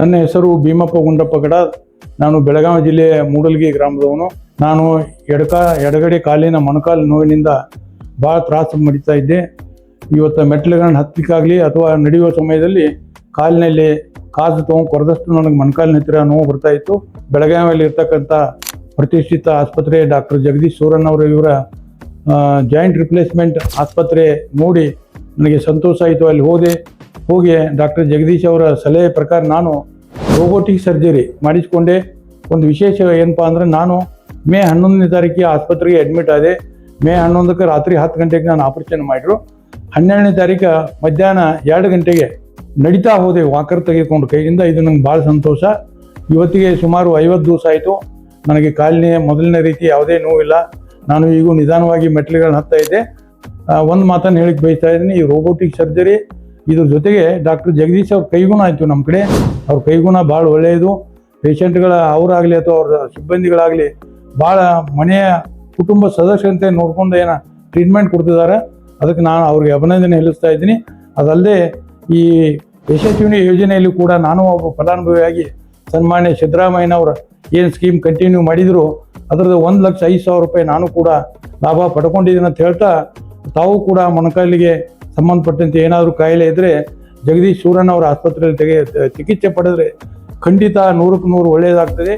ನನ್ನ ಹೆಸರು ಭೀಮಪ್ಪ ಗುಂಡಪ್ಪ ಗಡ. ನಾನು ಬೆಳಗಾವಿ ಜಿಲ್ಲೆಯ ಮೂಡಲಗಿ ಗ್ರಾಮದವನು. ನಾನು ಎಡಗಡೆ ಕಾಲಿನ ಮೊಣಕಾಲು ನೋವಿನಿಂದ ಭಾಳ ತ್ರಾಸು ಮಡಿತಾ ಇದ್ದೆ. ಇವತ್ತು ಮೆಟ್ಲುಗಳನ್ನ ಹತ್ತಲಿಕ್ಕಾಗಲಿ ಅಥವಾ ನಡೆಯುವ ಸಮಯದಲ್ಲಿ ಕಾಲಿನಲ್ಲಿ ಕಾಸು ತೊಗೊಂಡು ಕೊರೆದಷ್ಟು ನನಗೆ ಮೊಣಕಾಲಿನ ಹತ್ತಿರ ನೋವು ಬರ್ತಾ ಇತ್ತು. ಬೆಳಗಾವಿಯಲ್ಲಿ ಇರ್ತಕ್ಕಂಥ ಪ್ರತಿಷ್ಠಿತ ಆಸ್ಪತ್ರೆ ಡಾಕ್ಟರ್ ಜಗದೀಶ್ ಸೂರನ್ ಅವರು ಇವರ ಜಾಯಿಂಟ್ ರಿಪ್ಲೇಸ್ಮೆಂಟ್ ಆಸ್ಪತ್ರೆ ನೋಡಿ ನನಗೆ ಸಂತೋಷ ಆಯಿತು. ಅಲ್ಲಿ ಹೋಗಿ ಡಾಕ್ಟರ್ ಜಗದೀಶ್ ಅವರ ಸಲಹೆ ಪ್ರಕಾರ ನಾನು ರೋಬೋಟಿಕ್ ಸರ್ಜರಿ ಮಾಡಿಸಿಕೊಂಡೆ. ಒಂದು ವಿಶೇಷ ಏನಪ್ಪ ಅಂದರೆ, ನಾನು ಮೇ 11ನೇ ತಾರೀಕಿಗೆ ಆಸ್ಪತ್ರೆಗೆ ಅಡ್ಮಿಟ್ ಆದೆ. ಮೇ 11ಕ್ಕೆ ರಾತ್ರಿ 10 ಗಂಟೆಗೆ ನಾನು ಆಪರೇಷನ್ ಮಾಡಿದ್ರು. 12ನೇ ತಾರೀಕು ಮಧ್ಯಾಹ್ನ 2 ಗಂಟೆಗೆ ನಡೀತಾ ಹೋದೆ ವಾಕರ್ ತೆಗೆದುಕೊಂಡು ಕೈಯಿಂದ. ಇದು ನಂಗೆ ಭಾಳ ಸಂತೋಷ. ಇವತ್ತಿಗೆ ಸುಮಾರು 50 ದಿವಸ ಆಯಿತು. ನನಗೆ ಕಾಲಿನ ಮೊದಲನೇ ರೀತಿ ಯಾವುದೇ ನೋವಿಲ್ಲ. ನಾನು ಈಗ ನಿಧಾನವಾಗಿ ಮೆಟ್ಲುಗಳನ್ನ ಹತ್ತಾ ಇದ್ದೆ. ಒಂದು ಮಾತನ್ನು ಹೇಳಿಕ್ಕೆ ಬಯಸ್ತಾ ಇದ್ದೀನಿ, ಈ ರೋಬೋಟಿಕ್ ಸರ್ಜರಿ ಇದ್ರ ಜೊತೆಗೆ ಡಾಕ್ಟರ್ ಜಗದೀಶ್ ಅವ್ರ ಕೈಗುಣ ಆಯಿತು. ನಮ್ಮ ಕಡೆ ಅವ್ರ ಕೈಗುಣ ಭಾಳ ಒಳ್ಳೆಯದು. ಪೇಷಂಟ್ಗಳ ಅವರಾಗಲಿ ಅಥವಾ ಅವ್ರ ಸಿಬ್ಬಂದಿಗಳಾಗಲಿ ಭಾಳ ಮನೆಯ ಕುಟುಂಬ ಸದಸ್ಯರಂತೆ ನೋಡ್ಕೊಂಡು ಟ್ರೀಟ್ಮೆಂಟ್ ಕೊಡ್ತಿದ್ದಾರೆ. ಅದಕ್ಕೆ ನಾನು ಅವ್ರಿಗೆ ಅಭಿನಂದನೆ ಸಲ್ಲಿಸ್ತಾ ಇದ್ದೀನಿ. ಅದಲ್ಲದೆ ಈ ಯಶಸ್ವಿನಿ ಯೋಜನೆಯಲ್ಲಿ ಕೂಡ ನಾನು ಒಬ್ಬ ಫಲಾನುಭವಿಯಾಗಿ ಸನ್ಮಾನ್ಯ ಸಿದ್ದರಾಮಯ್ಯನವರು ಏನು ಸ್ಕೀಮ್ ಕಂಟಿನ್ಯೂ ಮಾಡಿದ್ರು ಅದರದ್ದು 1,05,000 ರೂಪಾಯಿ ನಾನು ಕೂಡ ಲಾಭ ಪಡ್ಕೊಂಡಿದ್ದೀನಿ ಅಂತ ಹೇಳ್ತಾ, ತಾವು ಕೂಡ ಮೊಣಕಾಲಿಗೆ ಸಂಬಂಧಪಟ್ಟಂತೆ ಏನಾದರೂ ಕಾಯಿಲೆ ಇದ್ದರೆ ಜಗದೀಶ್ ಸೂರನ್ ಅವರ ಆಸ್ಪತ್ರೆಯಲ್ಲಿ ಚಿಕಿತ್ಸೆ ಪಡೆದರೆ ಖಂಡಿತ 100ಕ್ಕೆ 100 ಒಳ್ಳೆಯದಾಗ್ತದೆ.